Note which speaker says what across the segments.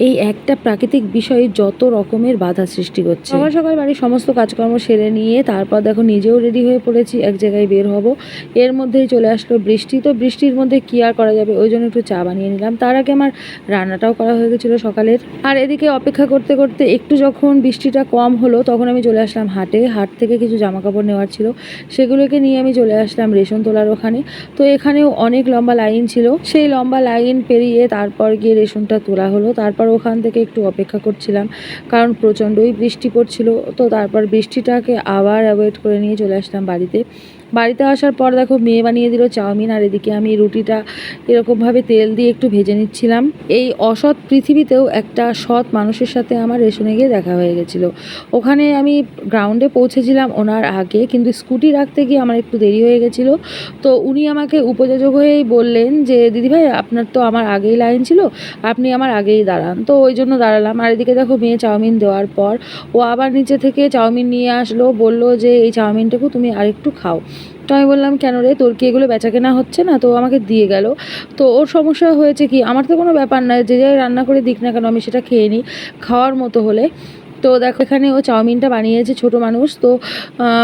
Speaker 1: এই একটা প্রাকৃতিক বিষয় যত রকমের বাধা সৃষ্টি করছে। সকাল সকাল বাড়ির সমস্ত কাজকর্ম সেরে নিয়ে তারপর দেখো নিজেও রেডি হয়ে পড়েছি, এক জায়গায় বের হব। এর মধ্যেই চলে আসলো বৃষ্টি। তো বৃষ্টির মধ্যে কি আর করা যাবে, ওই জন্য একটু চা বানিয়ে নিলাম। তার আগে আমার রান্নাটাও করা হয়ে গেছিলো সকালের। আর এদিকে অপেক্ষা করতে করতে একটু যখন বৃষ্টিটা কম হলো তখন আমি চলে আসলাম হাটে। হাট থেকে কিছু জামা কাপড় নেওয়ার ছিল, সেগুলোকে নিয়ে আমি চলে আসলাম রেশন তোলার ওখানে। তো এখানেও অনেক লম্বা লাইন ছিল, সেই লম্বা লাইন পেরিয়ে তারপর গিয়ে রেশনটা তোলা হলো। তারপর ওখান থেকে একটু অপেক্ষা করছিলাম, কারণ প্রচণ্ডই বৃষ্টি পড়ছিল। তো তারপর বৃষ্টিটাকে আবার অ্যাভয়েড করে নিয়ে চলে আসলাম বাড়িতে আসার পর দেখো মেয়ে বানিয়ে দিল চাউমিন, আর এদিকে আমি রুটিটা এরকমভাবে তেল দিয়ে একটু ভেজে নিচ্ছিলাম। এই অসৎ পৃথিবীতেও একটা সৎ মানুষের সাথে আমার রেশনে গিয়ে দেখা হয়ে গেছিলো। ওখানে আমি গ্রাউন্ডে পৌঁছেছিলাম ওনার আগে, কিন্তু স্কুটি রাখতে গিয়ে আমার একটু দেরি হয়ে গেছিলো। তো উনি আমাকে উপযোজক হয়েই বললেন যে দিদিভাই আপনার তো আমার আগেই লাইন ছিল, আপনি আমার আগেই দাঁড়ান। তো ওই জন্য দাঁড়ালাম। আর এদিকে দেখো মেয়ে চাউমিন দেওয়ার পর ও আবার নিচে থেকে চাউমিন নিয়ে আসলো, বলল যে এই চাউমিনটাকে তুমি আরেকটু খাও। তো আমি বললাম কেন রে, তোর কি এগুলো বেচাকেনা হচ্ছে না? তো আমাকে দিয়ে গেল। তো ওর সমস্যা হয়েছে কি, আমার তো কোনো ব্যাপার না, যে যাই রান্না করে দিক না কেন আমি সেটা খেয়ে নিই খাওয়ার মতো হলে। তো দেখো এখানে ও চাউমিনটা বানিয়েছে, ছোট মানুষ তো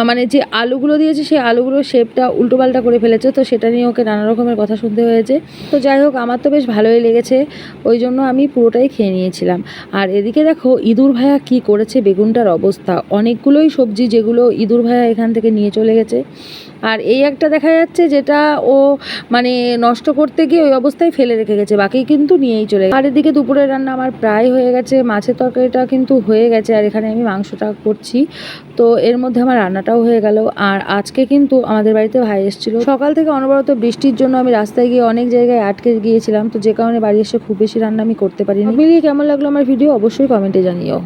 Speaker 1: মানে যে আলুগুলো দিয়েছে সেই আলুগুলোর শেপটা উল্টোপাল্টা করে ফেলেছে। তো সেটা নিয়ে ওকে নানা রকমের কথা শুনতে হয়েছে। তো যাই হোক আমার তো বেশ ভালোই লেগেছে, ওই জন্য আমি পুরোটাই খেয়ে নিয়েছিলাম। আর এদিকে দেখো ইঁদুর ভাইয়া কি করেছে বেগুনটার অবস্থা, অনেকগুলোই সবজি যেগুলো ইঁদুর ভাইয়া এখান থেকে নিয়ে চলে গেছে। আর এই একটা দেখা যাচ্ছে যেটা ও মানে নষ্ট করতে গিয়ে ওই অবস্থায় ফেলে রেখে গেছে, বাকি কিন্তু নিয়েই চলে গেছে। আর এদিকে দুপুরের রান্না আমার প্রায় হয়ে গেছে, মাছের তরকারিটা কিন্তু হয়ে গেছে, আর এখানে আমি মাংসটা করছি। তো এর মধ্যে আমার রান্নাটাও হয়ে গেল। আর আজকে কিন্তু আমাদের বাড়িতে ভাই এসেছিলো। সকাল থেকে অনবরত বৃষ্টির জন্য আমি রাস্তায় গিয়ে অনেক জায়গায় আটকে গিয়েছিলাম, তো যে কারণে বাড়ি এসে খুব বেশি রান্না আমি করতে পারিনি। মিলিয়ে কেমন লাগলো আমার ভিডিও অবশ্যই কমেন্টে জানিও।